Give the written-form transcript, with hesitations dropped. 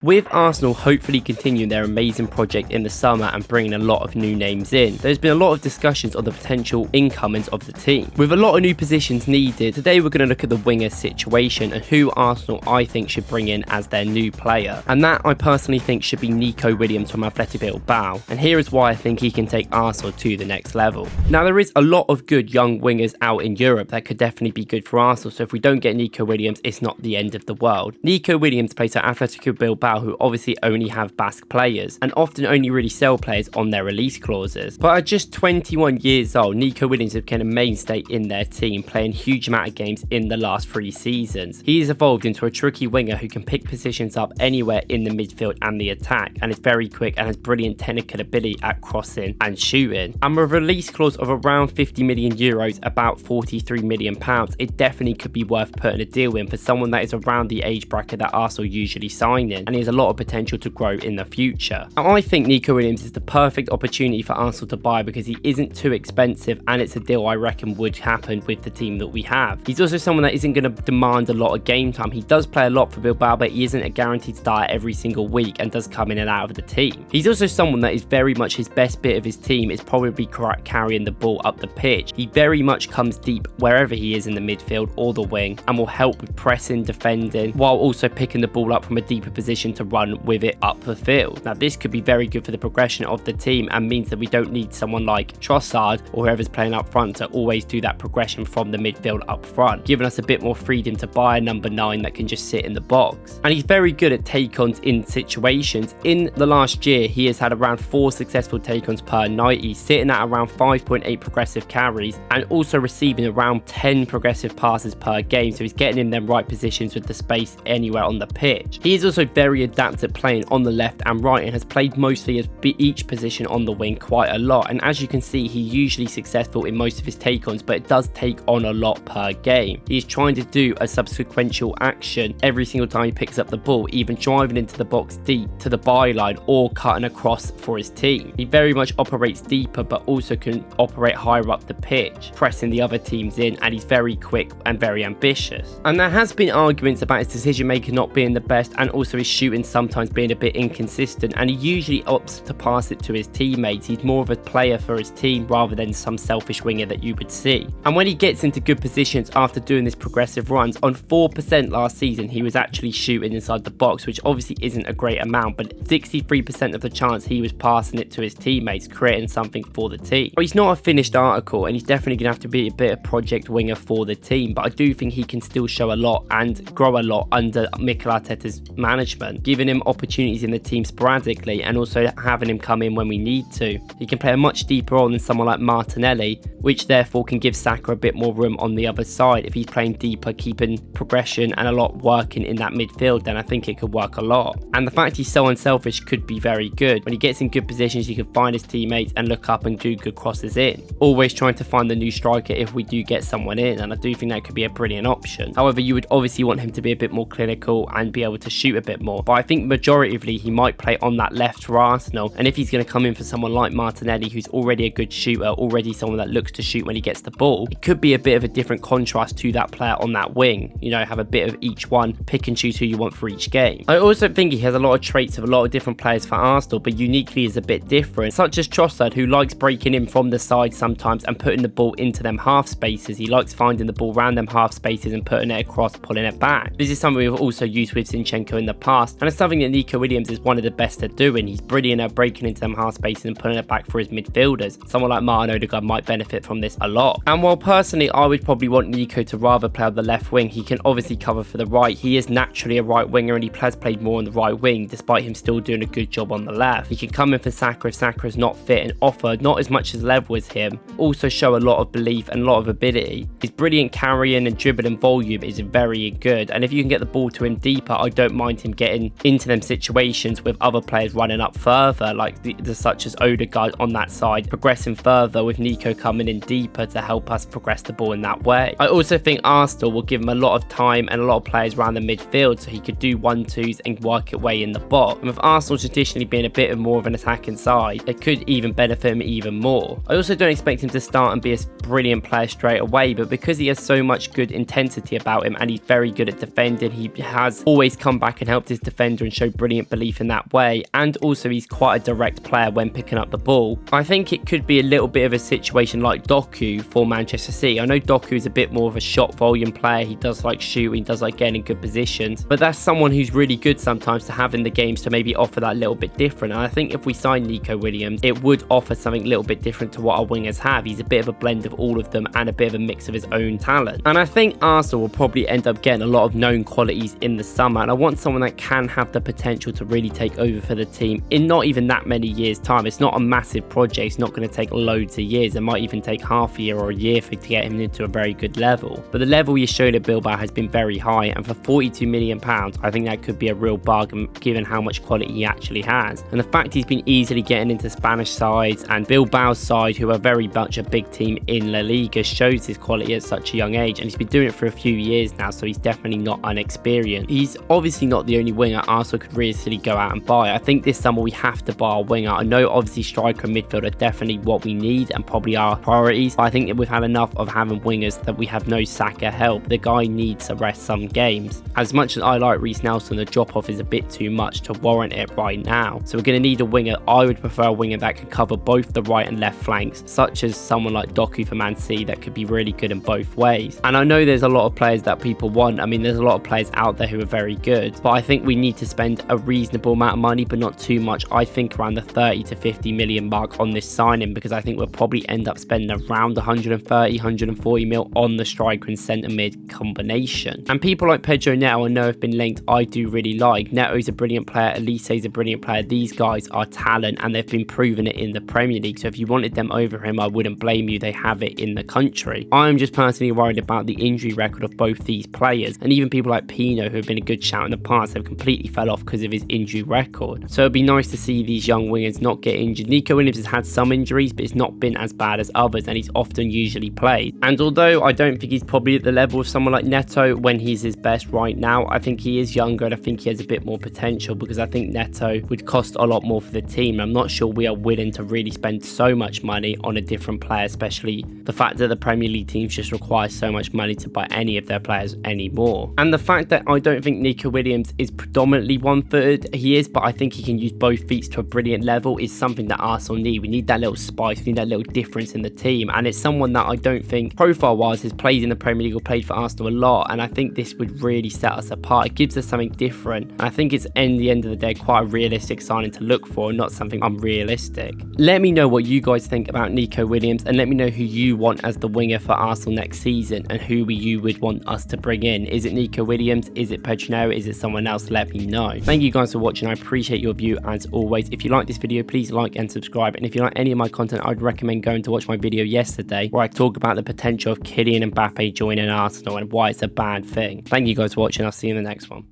With Arsenal hopefully continuing their amazing project in the summer and bringing a lot of new names in, there's been a lot of discussions on the potential incomings of the team. With a lot of new positions needed, today we're going to look at the winger situation and who Arsenal I think should bring in as their new player. And that I personally think should be Nico Williams from Athletic Bilbao. And here is why I think he can take Arsenal to the next level. Now there is a lot of good young wingers out in Europe that could definitely be good for Arsenal, so if we don't get Nico Williams, it's not the end of the world. Nico Williams plays at Athletic Bilbao, who obviously only have Basque players and often only really sell players on their release clauses. But at just 21 years old, Nico Williams has become a mainstay in their team, playing huge amount of games in the last 3 seasons. He has evolved into a tricky winger who can pick positions up anywhere in the midfield and the attack, and is very quick and has brilliant technical ability at crossing and shooting. And with a release clause of around 50 million euros, about 43 million pounds, it definitely could be worth putting a deal in for someone that is around the age bracket that Arsenal usually sign in, and he has a lot of potential to grow in the future. Now, I think Nico Williams is the perfect opportunity for Arsenal to buy because he isn't too expensive, and it's a deal I reckon would happen with the team that we have. He's also someone that isn't going to demand a lot of game time. He does play a lot for Bilbao, but he isn't a guaranteed starter every single week and does come in and out of the team. He's also someone that is very much his best bit of his team is probably carrying the ball up the pitch. He very much comes deep wherever he is in the midfield or the wing and will help with pressing, defending, while also picking the ball up from a deeper position to run with it up the field. Now this could be very good for the progression of the team and means that we don't need someone like Trossard or whoever's playing up front to always do that progression from the midfield up front, giving us a bit more freedom to buy a number 9 that can just sit in the box. And he's very good at take-ons in situations. In the last year, he has had around 4 successful take-ons per night. He's sitting at around 5.8 progressive carries and also receiving around 10 progressive passes per game, so he's getting in them right positions with the space anywhere on the pitch. He is also very adept at playing on the left and right and has played mostly as each position on the wing quite a lot, and as you can see, he's usually successful in most of his take-ons, but it does take on a lot per game. He's trying to do a subsequential action every single time he picks up the ball, even driving into the box deep to the byline or cutting across for his team. He very much operates deeper but also can operate higher up the pitch, pressing the other teams in, and he's very quick and very ambitious. And there has been arguments about his decision making not being the best and also his shooting sometimes being a bit inconsistent, and he usually opts to pass it to his teammates. He's more of a player for his team rather than some selfish winger that you would see. And when he gets into good positions after doing this progressive runs, on 4% last season he was actually shooting inside the box, which obviously isn't a great amount, but 63% of the chance he was passing it to his teammates, creating something for the team. He's not a finished article and he's definitely going to have to be a bit of project winger for the team, but I do think he can still show a lot and grow a lot under Mikel Arteta's management, giving him opportunities in the team sporadically and also having him come in when we need to. He can play a much deeper role than someone like Martinelli, which therefore can give Saka a bit more room on the other side. If he's playing deeper, keeping progression and a lot working in that midfield, then I think it could work a lot. And the fact he's so unselfish could be very good. When he gets in good positions, he can find his teammates and look up and do good crosses in. Always trying to find the new striker if we do get someone in, and I do think that could be a brilliant option. However, you would obviously want him to be a bit more clinical and be able to shoot a bit more, but I think majoritively he might play on that left for Arsenal, and if he's going to come in for someone like Martinelli, who's already a good shooter, already someone that looks to shoot when he gets the ball, it could be a bit of a different contrast to that player on that wing. You know, have a bit of each one, pick and choose who you want for each game. I also think he has a lot of traits of a lot of different players for Arsenal, but uniquely is a bit different, such as Trossard, who likes breaking in from the side sometimes and putting the ball into them half spaces. He likes finding the ball around them half spaces and putting it across, pulling it back. This is something we've also used with Zinchenko in the past, and it's something that Nico Williams is one of the best at doing. He's brilliant at breaking into them half spaces and putting it back for his midfielders. Someone like Martin Odegaard might benefit from this a lot. And while personally I would probably want Nico to rather play on the left wing, he can obviously cover for the right. He is naturally a right winger and he has played more on the right wing despite him still doing a good job on the left. He can come in for Saka if Saka is not fit and offer not as much as level as him, also show a lot of belief and a lot of ability. His brilliant carrying and dribbling volume is very good, and if you can get the ball to him deeper, I don't mind him getting into them situations with other players running up further, like the such as Odegaard on that side, progressing further with Nico coming in deeper to help us progress the ball in that way. I also think Arsenal will give him a lot of time and a lot of players around the midfield, so he could do 1-2s and work it way in the box. And with Arsenal traditionally being a bit more of an attacking side, it could even benefit him even more. I also don't expect him to start and be a brilliant player straight away, but because he has so much good intensity about him and he's very good at defending, he has always come back and helped his defender and show brilliant belief in that way, and also he's quite a direct player when picking up the ball. I think it could be a little bit of a situation like Doku for Manchester City. I know Doku is a bit more of a shot volume player. He does like shooting, does like getting in good positions, but that's someone who's really good sometimes to have in the games to maybe offer that little bit different. And I think if we sign Nico Williams, it would offer something a little bit different to what our wingers have. He's a bit of a blend of all of them and a bit of a mix of his own talent. And I think Arsenal will probably end up getting a lot of known qualities in the summer, and I want someone that can have the potential to really take over for the team in not even that many years time. It's not a massive project. It's not going to take loads of years. It might even take half a year or a year to get him into a very good level, but the level he showed at Bilbao has been very high, and for £42 million I think that could be a real bargain given how much quality he actually has. And the fact he's been easily getting into Spanish sides and Bilbao's side, who are very much a big team in La Liga, shows his quality at such a young age, and he's been doing it for a few years now, so he's definitely not unexperienced. He's obviously not the only winger Arsenal could realistically go out and buy. I think this summer we have to buy a winger. I know obviously striker and midfield are definitely what we need and probably our priorities, but I think that we've had enough of having wingers that we have no Saka help. The guy needs to rest some games. As much as I like Reece Nelson, the drop off is a bit too much to warrant it right now, so we're going to need a winger. I would prefer a winger that could cover both the right and left flanks, such as someone like Doku for Man City that could be really good in both ways. And I know there's a lot of players that people want. I mean, there's a lot of players out there who are very good, but I think we need to spend a reasonable amount of money, but not too much. I think around the 30 to 50 million mark on this signing, because I think we'll probably end up spending around 130, 140 mil on the striker and centre mid combination. And people like Pedro Neto I know have been linked. I do really like. Neto's a brilliant player, Elise's a brilliant player. These guys are talent and they've been proving it in the Premier League, so if you wanted them over him, I wouldn't blame you. They have it in the country. I'm just personally worried about the injury record of both these players, and even people like Pino, who have been a good shout in the past, have completely fell off because of his injury record. So it'd be nice to see these young wingers not get injured. Nico Williams has had some injuries, but it's not been as bad as others, and he's often usually played. And although I don't think he's probably at the level of someone like Neto when he's his best right now, I think he is younger and I think he has a bit more potential, because I think Neto would cost a lot more for the team. I'm not sure we are willing to really spend so much money on a different player, especially the fact that the Premier League teams just require so much money to buy any of their players anymore. And the fact that I don't think Nico Williams is predominantly one-footed, he is, but I think he can use both feet to a brilliant level, is something that Arsenal need. We need that little spice, we need that little difference in the team, and it's someone that I don't think profile-wise has played in the Premier League or played for Arsenal a lot, and I think this would really set us apart. It gives us something different, and I think it's, in the end of the day, quite a realistic signing to look for, not something unrealistic. Let me know what you guys think about Nico Williams, and let me know who you want as the winger for Arsenal next season, and who you would want us to bring in. Is it Nico Williams? Is it Pedro Neto? Is it someone else? Let me know. Thank you guys for watching. I appreciate your view as always. If you like this video, please like and subscribe, and if you like any of my content, I'd recommend going to watch my video yesterday where I talk about the potential of Kylian Mbappe joining Arsenal and why it's a bad thing. Thank you guys for watching. I'll see you in the next one.